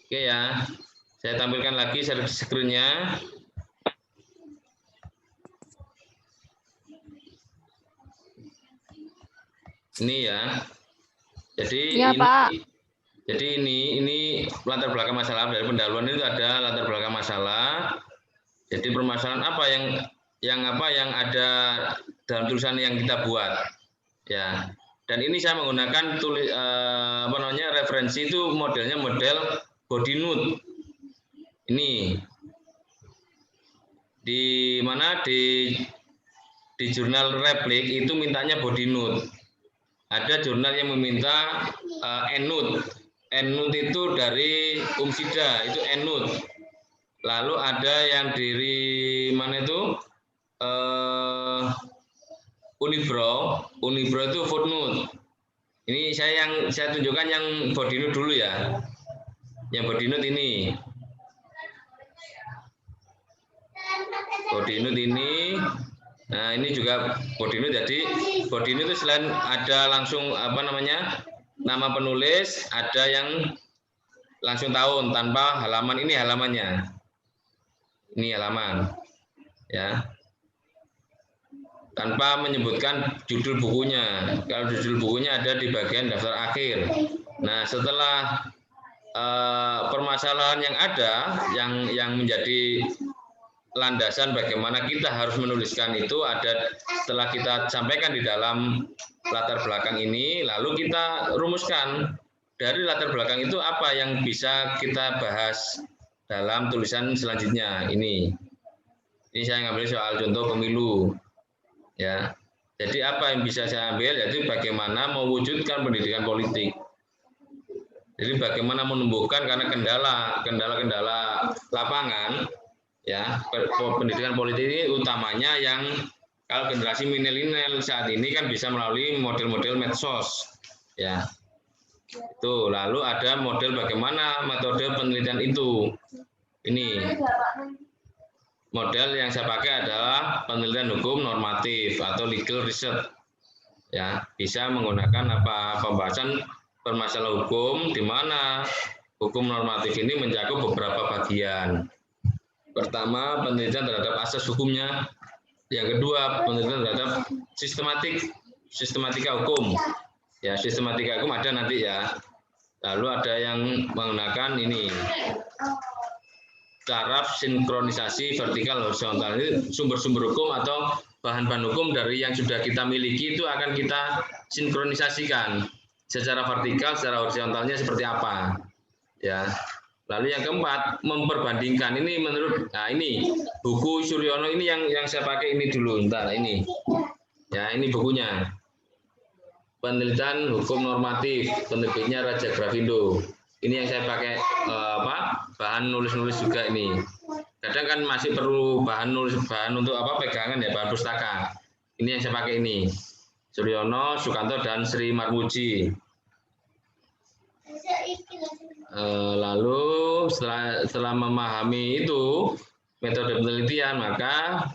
Oke ya, saya tampilkan lagi share screen-nya. Ini ya. Jadi Ya, ini Pak. Jadi ini latar belakang masalah dari pendahuluan itu ada latar belakang masalah. Jadi permasalahan apa yang ada dalam tulisan yang kita buat, ya. Dan ini saya menggunakan referensi itu modelnya model body note. Ini di mana di jurnal Replik itu mintanya body note. Ada jurnal yang meminta EndNote. EndNote itu dari Umsida, itu EndNote. Lalu ada yang dari mana itu? Unibrow itu footnote. Ini saya tunjukkan yang body note dulu ya. Yang body note ini. Body note ini. Nah, ini juga body note. Jadi body note itu selain ada langsung nama penulis, ada yang langsung tahun tanpa halaman. Ini halamannya. Ini halaman. Ya. Tanpa menyebutkan judul bukunya. Kalau judul bukunya ada di bagian daftar akhir. Nah, setelah permasalahan yang ada, yang menjadi landasan bagaimana kita harus menuliskan itu ada setelah kita sampaikan di dalam latar belakang ini, lalu kita rumuskan dari latar belakang itu apa yang bisa kita bahas dalam tulisan selanjutnya. Ini saya ngambil soal contoh pemilu. Ya, jadi apa yang bisa saya ambil yaitu bagaimana mewujudkan pendidikan politik. Jadi bagaimana menumbuhkan karena kendala lapangan, ya pendidikan politik ini utamanya yang kalau generasi milenial saat ini kan bisa melalui model-model medsos, ya. Itu lalu ada model bagaimana metode penelitian itu. Ini. Model yang saya pakai adalah penelitian hukum normatif atau legal research. Ya, bisa menggunakan pembahasan permasalahan hukum di mana hukum normatif ini mencakup beberapa bagian. Pertama, penelitian terhadap asas hukumnya. Yang kedua, penelitian terhadap sistematika hukum. Ya, sistematika hukum ada nanti ya. Lalu ada yang menggunakan ini taraf sinkronisasi vertikal horizontal. Ini sumber-sumber hukum atau bahan-bahan hukum dari yang sudah kita miliki itu akan kita sinkronisasikan secara vertikal, secara horizontalnya seperti apa. Ya. Lalu yang keempat, memperbandingkan. Ini menurut ini buku Suryono ini yang saya pakai ini dulu. Bentar, ini. Ya, ini bukunya. Penelitian hukum normatif, penerbitnya Raja Grafindo. Ini yang saya pakai bahan nulis-nulis juga ini. Kadang kan masih perlu bahan untuk pegangan ya, bahan pustaka. Ini yang saya pakai ini. Suryono, Sukanto dan Sri Marmuji. Lalu setelah memahami itu metode penelitian, maka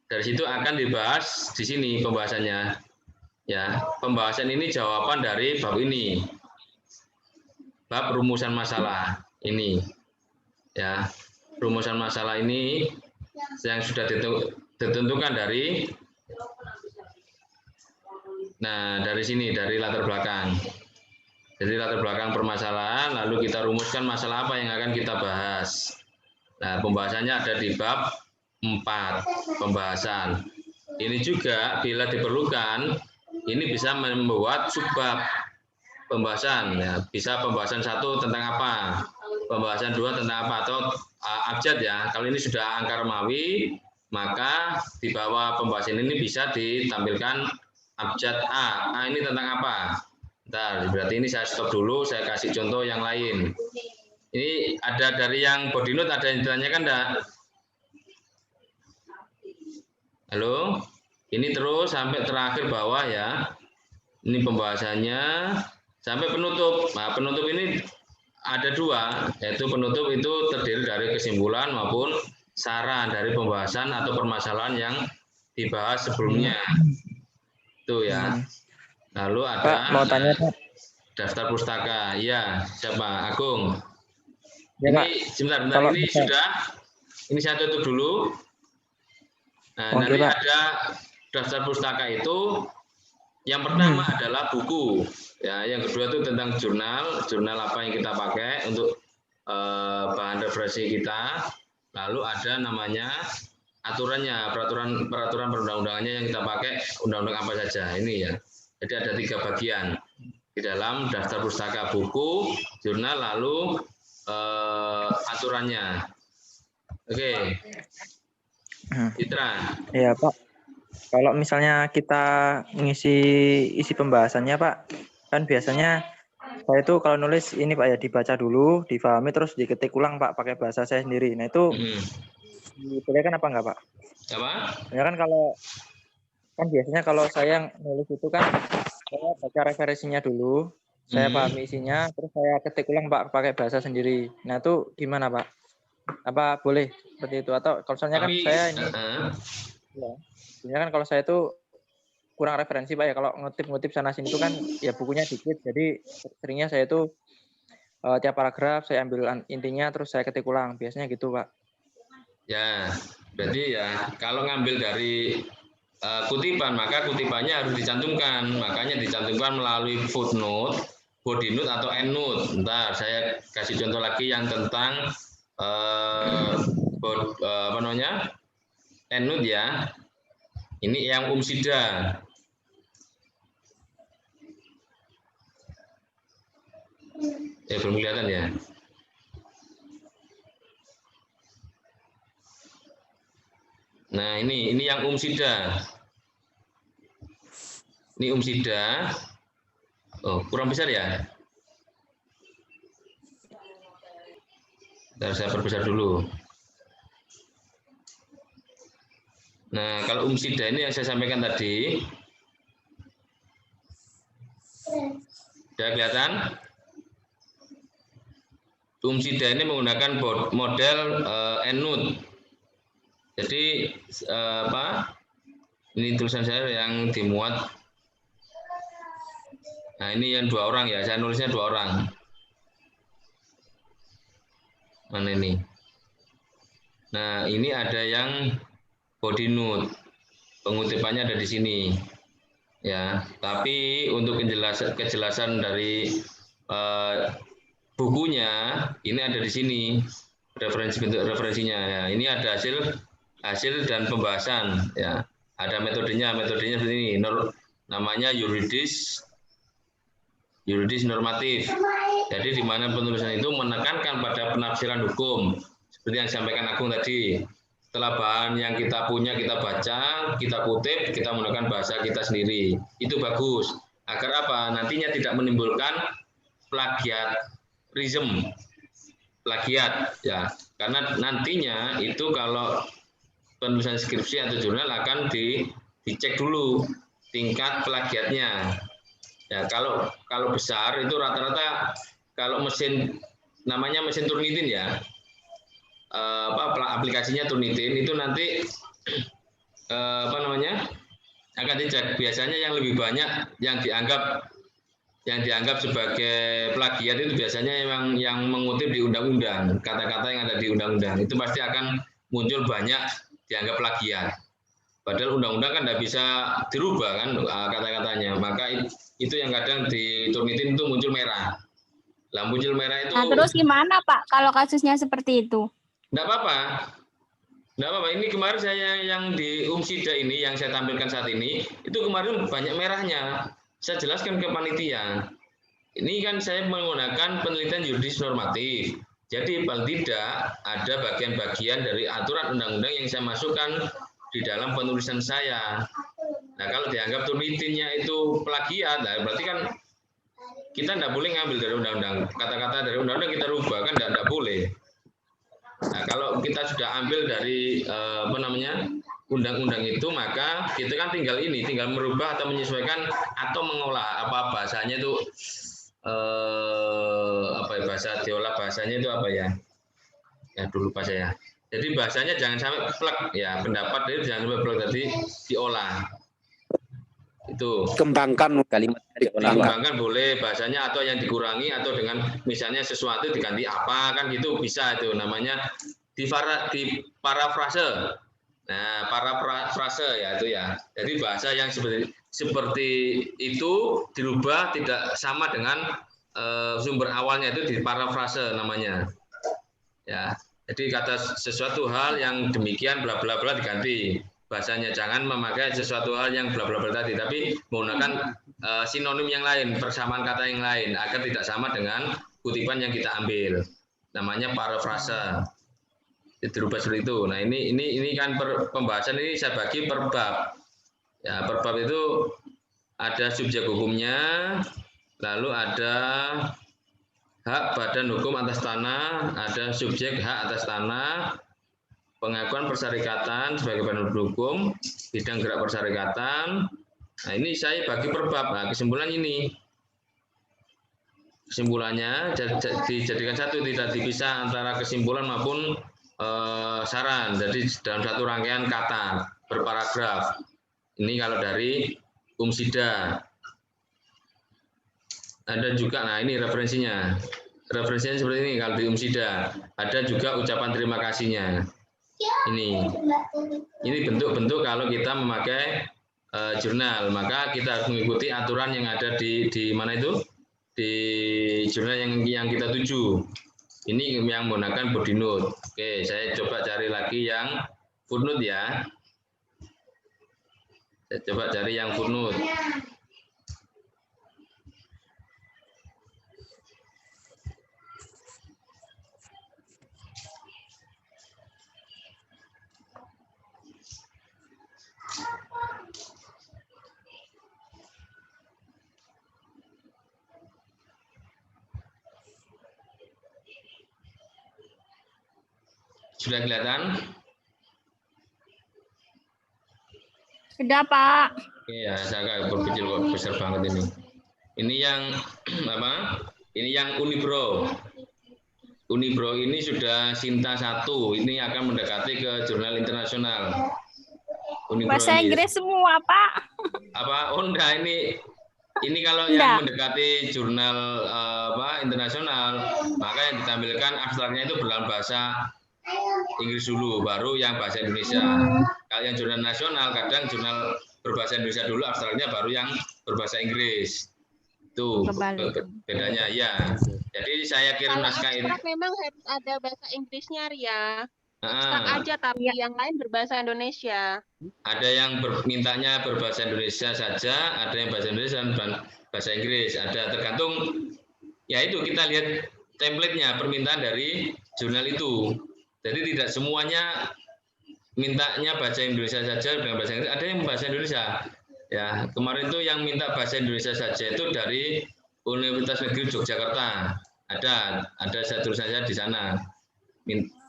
dari situ akan dibahas di sini pembahasannya. Ya, pembahasan ini jawaban dari bab ini. Bab rumusan masalah ini. Ya, rumusan masalah ini yang sudah ditentukan dari dari sini, dari latar belakang. Jadi latar belakang permasalahan, lalu kita rumuskan masalah apa yang akan kita bahas. Nah, pembahasannya ada di bab 4, pembahasan. Ini juga bila diperlukan, ini bisa membuat subbab pembahasan. Ya, bisa pembahasan 1 tentang apa, pembahasan 2 tentang apa, atau abjad ya. Kalau ini sudah angka Romawi, maka di bawah pembahasan ini bisa ditampilkan abjad A. Ini tentang apa? Bentar, berarti ini saya stop dulu, saya kasih contoh yang lain. Ini ada dari yang body note, ada yang ditanyakan enggak? Halo? Ini terus sampai terakhir bawah ya. Ini pembahasannya sampai penutup. Nah, penutup ini ada 2, yaitu penutup itu terdiri dari kesimpulan maupun saran dari pembahasan atau permasalahan yang dibahas sebelumnya. Itu ya. Lalu ada Pak, mau tanya Pak. Daftar pustaka. Iya, siapa? Agung. Ya, Pak. Ini sebentar, Kalau ini misal, sudah. Ini saya tutup dulu. Nah, oke, nanti Pak. ada daftar pustaka itu. Yang pertama adalah buku. Ya, yang kedua itu tentang jurnal, jurnal apa yang kita pakai untuk bahan referensi kita. Lalu ada namanya aturannya, peraturan perundang-undangannya yang kita pakai, undang-undang apa saja. Ini ya. Jadi ada 3 bagian di dalam daftar pustaka: buku, jurnal, lalu aturannya. Oke, Citra. Ya, Pak. Kalau misalnya kita mengisi isi pembahasannya, Pak, kan biasanya saya itu kalau nulis ini, Pak, ya dibaca dulu, difahami, terus diketik ulang, Pak, pakai bahasa saya sendiri. Nah, itu dibolehkan apa enggak, Pak? Apa? Ya kan biasanya kalau saya nulis itu kan saya baca referensinya dulu, saya pahami isinya, terus saya ketik ulang, Pak, pakai bahasa sendiri. Nah, itu gimana, Pak? Apa boleh seperti itu? Atau kalau misalnya kan Tapi saya ini, ya, sebenarnya kan kalau saya itu kurang referensi, Pak, ya. Kalau ngutip-ngutip sana sini itu kan ya bukunya dikit, jadi seringnya saya itu tiap paragraf saya ambil intinya terus saya ketik ulang, biasanya gitu, Pak. ya, berarti ya kalau ngambil dari kutipan, maka kutipannya harus dicantumkan. Makanya dicantumkan melalui footnote, body note atau endnote. Bentar, saya kasih contoh lagi yang tentang apa namanya? Endnote ya. Ini yang umsida. Belum kelihatan ya. Nah, ini yang umsida. Ini umsida. Oh, kurang besar ya? Bentar, saya perbesar dulu. Nah, kalau umsida ini yang saya sampaikan tadi, sudah kelihatan? Umsida ini menggunakan model endnote. Jadi apa? Ini tulisan saya yang dimuat. Nah, ini yang 2 orang ya. Saya nulisnya 2 orang. Mana ini? Nah, ini ada yang body note. Pengutipannya ada di sini. Ya, tapi untuk kejelasan dari bukunya ini ada di sini. Bentuk referensinya ya. Ini ada hasil dan pembahasan ya. Ada metodenya seperti ini. Namanya yuridis normatif. Jadi di mana penulisan itu menekankan pada penafsiran hukum seperti yang disampaikan Agung tadi. Setelah bahan yang kita punya kita baca, kita kutip, kita menggunakan bahasa kita sendiri. Itu bagus. Agar apa? Nantinya tidak menimbulkan plagiarisme. Plagiat ya. Karena nantinya itu kalau penulisan skripsi atau jurnal akan dicek dulu tingkat plagiatnya. Ya, kalau besar itu rata-rata kalau namanya mesin Turnitin ya. Aplikasinya Turnitin itu nanti apa namanya? Akan dicek. Biasanya yang lebih banyak yang dianggap sebagai plagiat itu biasanya yang mengutip di undang-undang, kata-kata yang ada di undang-undang itu pasti akan muncul banyak dianggap plagiat. Padahal undang-undang kan tidak bisa dirubah kan kata-katanya, maka itu yang kadang diturnitin itu muncul merah. Lah muncul merah itu. Nah, terus gimana, Pak, kalau kasusnya seperti itu? Tidak apa-apa. Tidak apa-apa. Ini kemarin saya yang di Umsida ini yang saya tampilkan saat ini itu kemarin banyak merahnya. Saya jelaskan ke panitia. Ini kan saya menggunakan penelitian yuridis normatif. Jadi paling tidak ada bagian-bagian dari aturan undang-undang yang saya masukkan di dalam penulisan saya. Nah, kalau dianggap turnitinnya itu plagiat, nah berarti kan kita tidak boleh ngambil dari undang-undang. Kata-kata dari undang-undang kita rubah kan tidak boleh. Nah, kalau kita sudah ambil dari undang-undang itu, maka kita kan tinggal merubah atau menyesuaikan atau mengolah apa bahasanya itu bahasa diolah bahasanya itu apa ya? Ya dulu lupa saya. Jadi bahasanya jangan sampai plek ya, pendapat itu jangan sampai plek, tadi diolah. Itu. Kembangkan kalimat diulang, Pak. Dikembangkan boleh bahasanya atau yang dikurangi atau dengan misalnya sesuatu diganti apa kan gitu bisa itu namanya di parafrase. Nah, parafrase ya itu ya. Jadi bahasa yang seperti itu dirubah tidak sama dengan sumber awalnya itu di parafrase namanya. Ya. Jadi kata sesuatu hal yang demikian bla bla bla diganti bahasanya, jangan memakai sesuatu hal yang bla bla bla tadi, tapi menggunakan sinonim yang lain, persamaan kata yang lain agar tidak sama dengan kutipan yang kita ambil. Namanya parafrase. Dirubah seperti itu. Nah, ini kan pembahasan ini saya bagi per bab. Ya, per bab itu ada subjek hukumnya, lalu ada hak badan hukum atas tanah, ada subjek hak atas tanah, pengakuan persyarikatan sebagai badan hukum, bidang gerak persyarikatan. Nah, ini saya bagi per bab. Nah, kesimpulan ini. Kesimpulannya dijadikan satu, tidak dipisah antara kesimpulan maupun saran. Jadi dalam satu rangkaian kata berparagraf. Ini kalau dari Umsida. Ada juga, nah ini referensinya. Referensinya seperti ini kalau di Umsida. Ada juga ucapan terima kasihnya. Ini bentuk-bentuk kalau kita memakai jurnal, maka kita harus mengikuti aturan yang ada di mana itu? Di jurnal yang kita tuju. Ini yang menggunakan body note. Oke, saya coba cari lagi yang footnote ya. Saya coba cari yang footnote. Sudah kelihatan? Sudah, Pak. Iya, saya agak berkecil kok, besar banget ini. Ini yang apa? Ini yang Unibro. Unibro ini sudah Sinta 1. Ini akan mendekati ke jurnal internasional. Unibro Bahasa ini. Inggris semua, Pak. Apa? Oh, enggak, ini kalau yang mendekati jurnal internasional, maka yang ditampilkan abstraknya itu berdalam bahasa Inggris dulu, baru yang bahasa Indonesia. Kalau yang jurnal nasional, kadang jurnal berbahasa Indonesia dulu, abstraknya baru yang berbahasa Inggris. Itu bedanya ya. Jadi saya kirim naskah ini. Memang harus ada bahasa Inggrisnya, Ria. Abstrak aja, tapi yang lain berbahasa Indonesia. Ada yang mintanya berbahasa Indonesia saja, ada yang bahasa Indonesia dan bahasa Inggris. Ada tergantung, ya itu kita lihat template-nya, permintaan dari jurnal itu. Jadi tidak semuanya mintanya bahasa Indonesia saja dengan bahasa Inggris, ada yang bahasa Indonesia. Ya, kemarin itu yang minta bahasa Indonesia saja itu dari Universitas Negeri Yogyakarta. Ada saya tulisan saja di sana.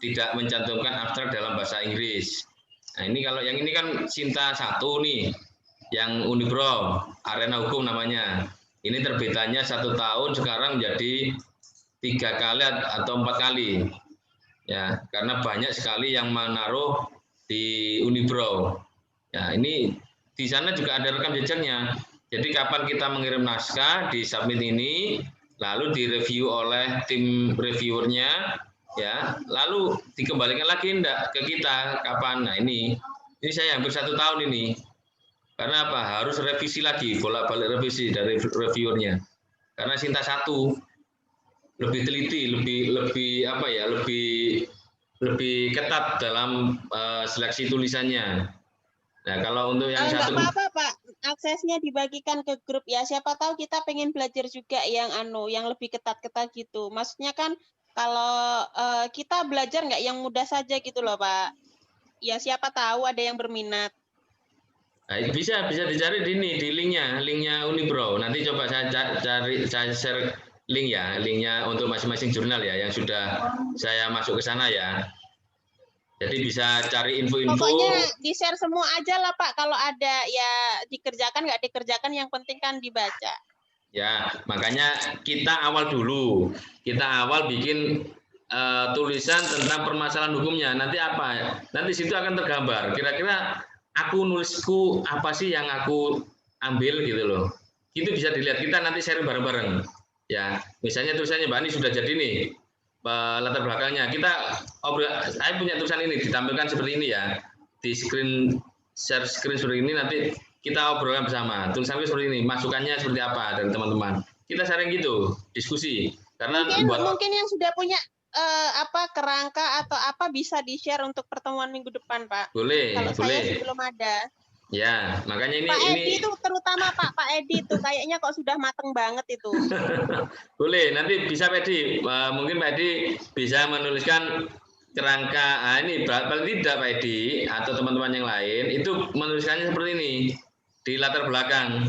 Tidak mencantumkan abstrak dalam bahasa Inggris. Nah, ini kalau yang ini kan Sinta 1 nih, yang Unibro, Arena Hukum namanya. Ini terbitannya 1 tahun, sekarang menjadi 3 kali atau 4 kali. Ya, karena banyak sekali yang menaruh di Unibro. Ya, ini di sana juga ada rekam jejaknya. Jadi kapan kita mengirim naskah di submit ini, lalu direview oleh tim reviewernya, ya, lalu dikembalikan lagi enggak ke kita kapan? Nah ini saya hampir 1 tahun ini. Karena apa? Harus revisi lagi, bolak-balik revisi dari reviewernya. Karena Sinta 1 lebih teliti, lebih ketat dalam seleksi tulisannya. Nah, kalau untuk yang nggak satu apa-apa, Pak. Aksesnya dibagikan ke grup ya. Siapa tahu kita pengen belajar juga yang lebih ketat-ketat gitu. Maksudnya kan kalau kita belajar nggak yang mudah saja gitu loh, Pak. Ya siapa tahu ada yang berminat. Nah, bisa dicari di linknya Unibro. Nanti coba saya share linknya untuk masing-masing jurnal ya yang sudah saya masuk ke sana ya. Jadi bisa cari info-info. Pokoknya di-share semua aja lah, Pak. Kalau ada ya dikerjakan, nggak dikerjakan, yang penting kan dibaca. Ya, makanya kita awal dulu. Kita awal bikin tulisan tentang permasalahan hukumnya. Nanti apa? Nanti situ akan tergambar. Kira-kira aku nulisku apa sih yang aku ambil gitu loh. Itu bisa dilihat, kita nanti sharing bareng-bareng. Ya, misalnya tulisannya Mbak Ani sudah jadi nih latar belakangnya. Kita saya punya tulisan ini ditampilkan seperti ini ya. Di share screen seperti ini, nanti kita obrolkan bersama. Tulisannya seperti ini, masukannya seperti apa dari teman-teman. Kita sharing gitu, diskusi. Karena mungkin yang sudah punya kerangka atau apa bisa di-share untuk pertemuan minggu depan, Pak. Boleh, Kalau boleh. saya belum ada. Ya, makanya Pak Edi itu terutama Pak Edi itu kayaknya kok sudah mateng banget itu. Boleh, nanti bisa Pak Edi, mungkin Pak Edi bisa menuliskan kerangka, ini paling tidak Pak Edi atau teman-teman yang lain itu menuliskannya seperti ini di latar belakang.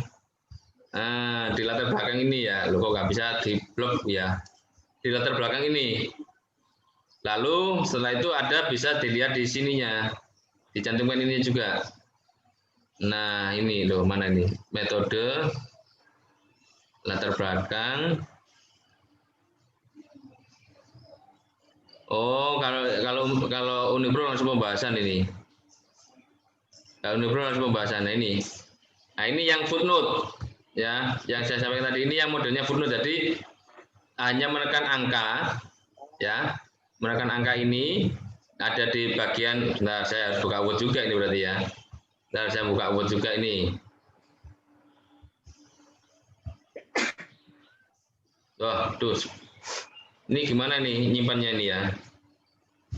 Nah, di latar belakang ini ya, loh kok nggak bisa di blok ya, di latar belakang ini. Lalu setelah itu ada bisa dilihat di sininya, dicantumkan ini juga. Nah ini loh, mana ini metode latar belakang. Oh, kalau Unipro langsung pembahasan ini. Kalau Unipro langsung pembahasan ini. Nah ini yang footnote ya, yang saya sampaikan tadi ini yang modelnya footnote. Jadi hanya menekan angka ya, menekan angka ini ada di bagian. Nah saya harus buka Word juga ini berarti ya. Nah, saya buka Word juga ini. Wah, tuh. Ini gimana nih nyimpannya ini ya?